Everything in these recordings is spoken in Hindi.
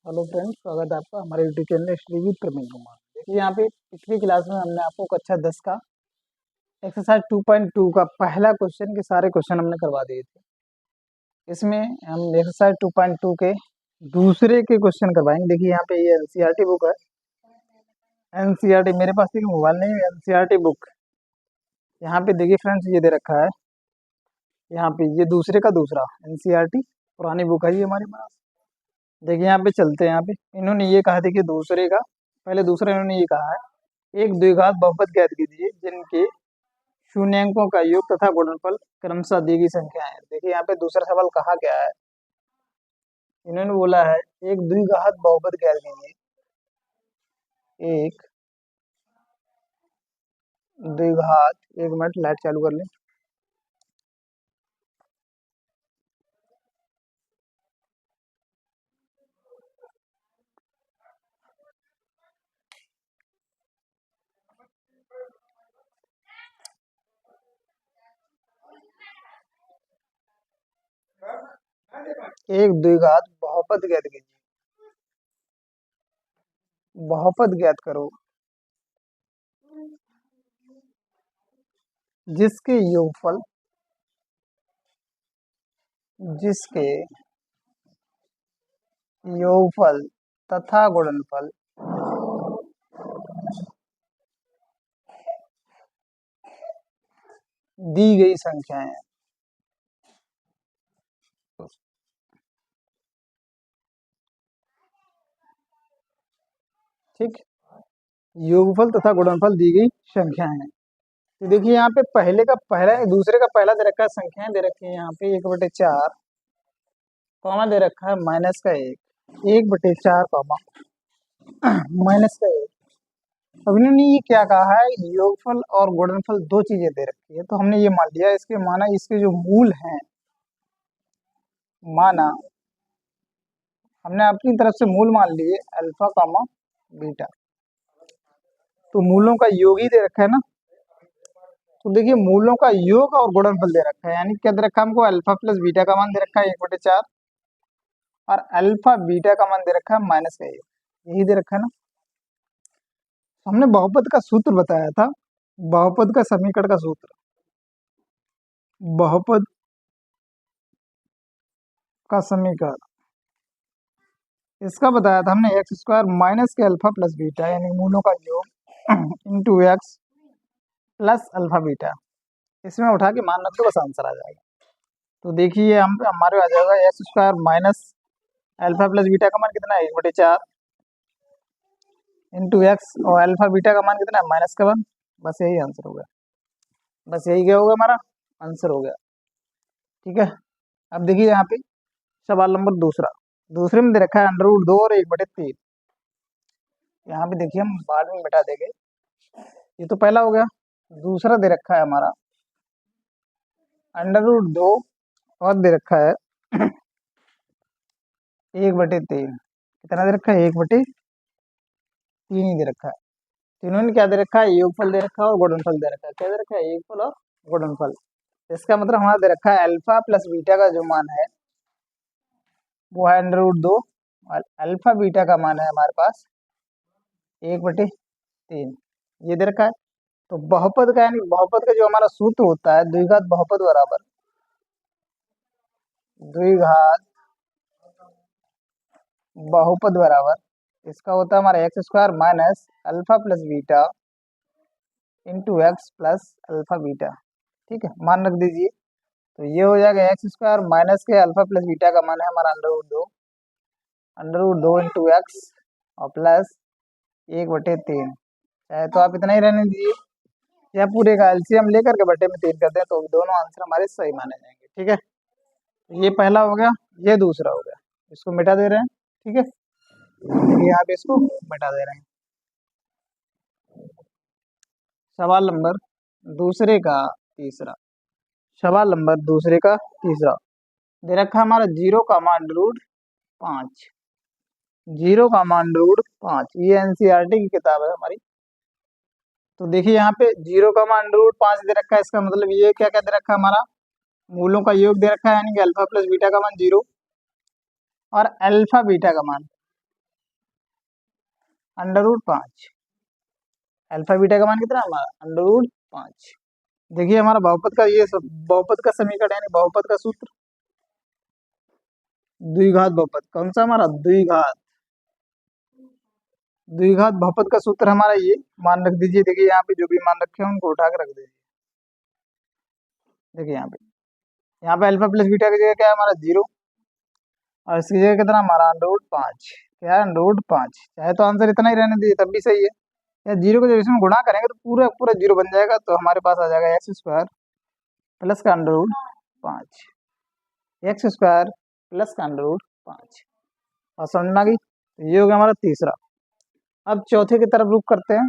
हेलो फ्रेंड्स, स्वागत है आपका हमारे YouTube channel Shri with Praveen Kumar. देखिए यहाँ पे पिछली क्लास में हमने आपको कक्षा 10 का एक्सरसाइज 2.2 का पहला क्वेश्चन के सारे क्वेश्चन हमने करवा दिए थे। इसमें हम एक्सरसाइज 2.2 के दूसरे के क्वेश्चन करवाएंगे। देखिए यहाँ पे ये एनसीईआरटी बुक है। एनसीईआरटी मेरे पास एक मोबाइल नहीं है, एनसीईआरटी बुक। यहाँ पे देखिए फ्रेंड्स, ये दे रखा है। यहाँ पे ये दूसरे का दूसरा एनसीईआरटी पुरानी बुक है ये हमारे पास। देखिए यहाँ पे चलते हैं। यहाँ पे इन्होंने ये कहा था कि दूसरे का पहले दूसरा इन्होंने ये कहा है, एक द्विघात बहुपद ज्ञात कीजिए जिनके शून्यंकों का योग तथा गुणनफल क्रमशः दी गई संख्या है। देखिए यहाँ पे दूसरा सवाल कहा गया है, इन्होंने बोला है एक द्विघात बहुपद ज्ञात कीजिए, एक द्विघात, एक मिनट लाइट चालू कर लें। एक द्विघात बहुपद ज्ञात कीजिए, बहुपद ज्ञात करो जिसके योगफल तथा गुणनफल दी गई संख्याएं। ठीक, योगफल तथा गुणनफल दी गई संख्याएं हैं। तो देखिए यहाँ पे पहले का पहला दूसरे का पहला दे रखा है, संख्याएं दे रखी है। यहाँ पे 1/4 कॉमा दे रखा है माइनस का 1/4 कॉमा माइनस का 1। अब इन्होंने ये क्या कहा है, योगफल और गुणनफल दो चीजें दे रखी है। तो हमने ये मान लिया, इसके माना इसके जो मूल हैं, माना हमने अपनी तरफ से मूल मान लिए अल्फा कॉमा बीटा। तो मूलों का योग ही दे रखा है ना। तो देखिए मूलों का योग और गुणनफल दे रखा है, यानी क्या दे रखा है हमको, अल्फा प्लस बीटा का मान दे रखा है 1/4 और अल्फा बीटा का मान दे रखा है माइनस का 1। यही दे रखा है ना। हमने बहुपद का सूत्र बताया था, बहुपद का समीकरण का सूत्र, बहुपद का समीकरण इसका बताया था हमने, x² माइनस के अल्फा प्लस बीटा यानी मूलों का योग into x plus alpha beta. इसमें उठा के मान रख दो, बस आंसर आ जाएगा। तो देखिए हम हमारे आ जाएगा x² minus alpha plus beta का मान कितना है 1/4 इंटू एक्स और अल्फा बीटा का मान कितना है माइनस का 1। बस यही आंसर हो गया, बस यही क्या होगा, हमारा आंसर हो गया। ठीक है, अब देखिए यहाँ पे सवाल नंबर दूसरा, दूसरे में दे रखा है √2 और 1/3। यहाँ पे देखिए हम बाद में बैठा देंगे, ये तो पहला हो गया। दूसरा दे रखा है हमारा √2 और दे रखा है 1/3। कितना दे रखा है 1/3 ही दे रखा है। तीनों ने क्या दे रखा है, योगफल दे रखा है और गुणनफल दे रखा है। क्या दे रखा है, योगफल और गुणनफल। इसका मतलब हमारा दे रखा है अल्फा प्लस बीटा का जो मान है वो है √2 और अल्फा बीटा का मान है हमारे पास 1/3, ये दे रखा है। तो बहुपद का यानी बहुपद का जो हमारा सूत्र होता है, द्विघात बहुपद बराबर द्विघात बहुपद बराबर इसका होता है हमारा x² minus alpha plus beta into x plus alpha beta. ठीक है, मान रख दीजिए। तो ये हो जाएगा x² माइनस के अल्फा प्लस बीटा का मान है हमारा √2 इंटू एक्स और प्लस 1/3। चाहे तो आप इतना ही रहने दीजिए या पूरे का एलसीएम लेकर के बटे में 3 कर दें, तो दोनों आंसर हमारे सही माने जाएंगे। ठीक है, ये पहला हो गया, ये दूसरा हो गया। इसको मिटा दे रहे हैं। ठीक है, देखिए यहाँ पे इसको मिटा दे रहे हैं। सवाल नंबर दूसरे का तीसरा, सवाल नंबर दूसरे का तीसरा दे रखा हमारा 0 का मान √5, 0 का मान √5। ये एनसीईआरटी की किताब है हमारी। तो देखिए यहाँ पे 0 का मान √5 दे रखा है, इसका मतलब ये क्या क्या दे रखा है हमारा, मूलों का योग दे रखा है, यानी कि अल्फा प्लस बीटा का मान 0 और अल्फा बीटा का मान √5। अल्फा बीटा का मान कितना हमारा √5। देखिए हमारा बहुपद का ये बहुपद का समीकरण यानी बहुपद का सूत्र, द्विघात बहुपद कौन सा हमारा द्विघात, द्विघात बहुपद का सूत्र हमारा ये मान रख दीजिए। देखिए यहाँ पे जो भी मान रखे हैं उनको उठा के रख दीजिए। देखिए यहाँ पे अल्फा प्लस बीटा की जगह क्या है हमारा 0 और इसकी जगह कितना हमारा √5। क्या है √5, चाहे तो आंसर इतना ही रहने दीजिए तब भी सही है। या 0 को जब इसमें गुणा करेंगे तो पूरा पूरा 0 बन जाएगा, तो हमारे पास आ जाएगा x² प्लस का √5, x² प्लस का √5। और समझ में आ गई, तो ये हो गया हमारा तीसरा। अब चौथे की तरफ रुख करते हैं।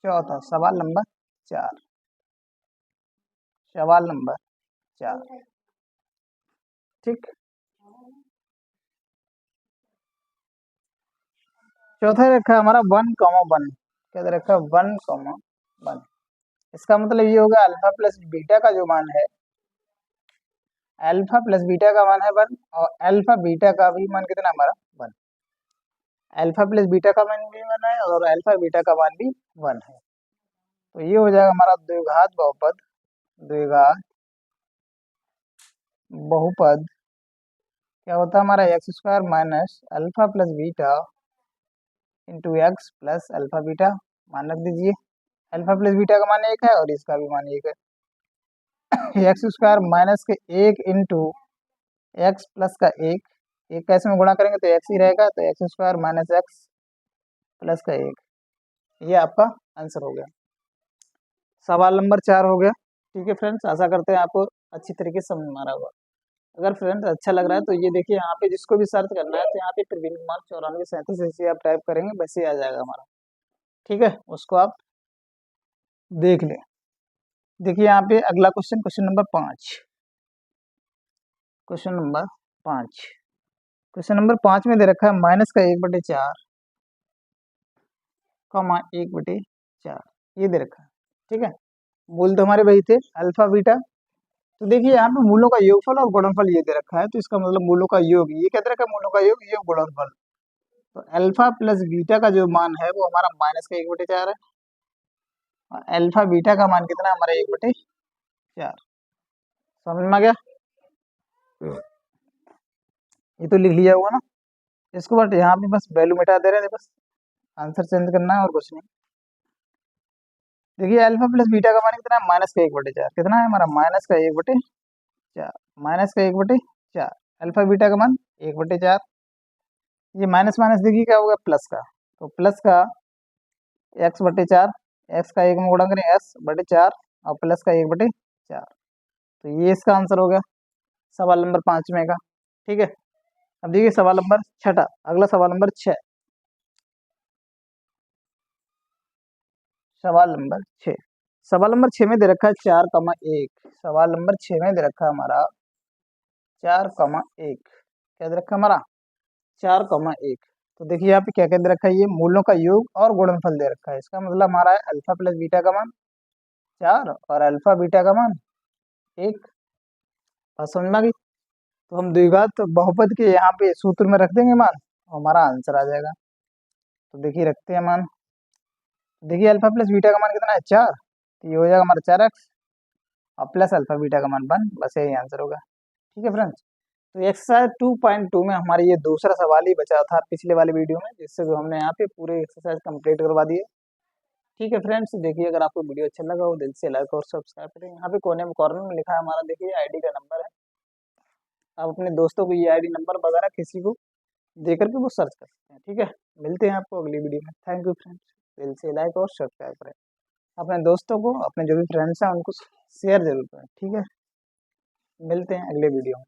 चौथा सवाल नंबर 4, सवाल नंबर 4। ठीक, चौथा रखा है हमारा 1,1। क्या रखा है 1,1। इसका मतलब ये होगा अल्फा प्लस बीटा का जो मान है, अल्फा प्लस बीटा का मान है 1 और अल्फा बीटा का भी मान कितना हमारा 1। अल्फा प्लस बीटा का मान भी 1 है और अल्फा बीटा का मान भी 1 है। तो ये हो जाएगा हमारा द्विघात बहुपद, द्विघात बहुपद क्या होता है हमारा x² minus alpha plus beta into x plus alpha beta. मान रख दीजिए अल्फा प्लस बीटा का मान 1 है और इसका भी मान 1 है। x² माइनस के 1 इंटू एक्स प्लस का 1, एक कैसे में गुणा करेंगे तो x ही रहेगा, तो x² माइनस एक्स प्लस का 1। ये आपका आंसर हो गया। सवाल नंबर 4 हो गया। ठीक है फ्रेंड्स, आशा करते हैं आपको अच्छी तरीके से समझ में आ रहा होगा। अगर फ्रेंड्स अच्छा लग रहा है तो ये देखिए यहाँ पे जिसको भी सर्च करना है तो यहाँ पे प्रवीण कुमार 9437 ऐसे आप टाइप करेंगे वैसे ही आ जाएगा हमारा। ठीक है, उसको आप देख लें। देखिए यहाँ पे अगला question, question number 5, question number 5। Question number 5 में दे रखा है माइनस का 1/4 कॉमा 1/4, ये दे रखा है। ठीक है, मूल तो हमारे वही थे अल्फा बीटा। तो देखिए यहाँ पे मूलों का योगफल और गुणनफल ये दे रखा है, तो इसका मतलब मूलों का योग, ये क्या दे रखा है मूलों का योग, ये गुणनफल। तो अल्फा प्लस बीटा का जो मान है वो हमारा माइनस का 1/4 है और अल्फा बीटा का मान कितना हमारा 1/4। समझ में आ गया, ये तो लिख लिया होगा ना इसको, बट यहाँ पे बस वैल्यू मिटा दे रहे थे, बस आंसर चेंज करना है और कुछ नहीं। देखिए अल्फा प्लस बीटा का मान कितना है माइनस का 1/4, कितना है हमारा माइनस का 1/4, माइनस का 1/4। अल्फा बीटा का मान 1/4, ये माइनस माइनस देखिए क्या होगा प्लस का, तो प्लस का x/4, एक्स का 1 में गुणा करें s/4 और प्लस का 1/4। तो ये इसका आंसर हो गया सवाल नंबर 5 में का। ठीक है, अब देखिए सवाल नंबर 6, अगला सवाल नंबर 6, सवाल नंबर 6। सवाल नंबर 6 में दे रखा है 4,1। सवाल नंबर 6 में दे रखा है हमारा 4,1। क्या दे रखा है हमारा 4,1। तो देखिए यहाँ पे क्या क्या दे रखा है, ये मूलों का योग और गुणनफल दे रखा है। इसका मतलब हमारा है अल्फा प्लस बीटा का मान 4 और अल्फा बीटा का मान 1। बात समझ में आ गई, तो हम द्विघात बहुपद के यहाँ पे सूत्र में रख देंगे मान और हमारा आंसर आ जाएगा। तो देखिए रखते हैं मान, देखिए अल्फा प्लस बीटा का मान कितना है 4, तो ये हो जाएगा हमारा 4x और प्लस अल्फा बीटा का मान 1, बस यही आंसर होगा। ठीक है फ्रेंड्स, तो एक्सरसाइज 2.2 में हमारे ये दूसरा सवाल ही बचा था पिछले वाले वीडियो में, जिससे हमने यहाँ पे पूरे एक्सरसाइज कंप्लीट करवा दिए। ठीक है फ्रेंड्स, देखिए अगर आपको वीडियो अच्छा लगा हो दिल से लाइक और सब्सक्राइब करें। यहाँ पे कोने में कॉर्नर में लिखा है हमारा, देखिए आईडी का नंबर है, आप अपने दोस्तों को ये आईडी नंबर वगैरह किसी को दे करके वो सर्च कर सकते हैं। ठीक है, मिलते हैं आपको अगली वीडियो में। थैंक यू फ्रेंड्स, दिल से लाइक और सब्सक्राइब करें, अपने दोस्तों को, अपने जो भी फ्रेंड्स हैं उनको शेयर जरूर करें। ठीक है, मिलते हैं अगले वीडियो में।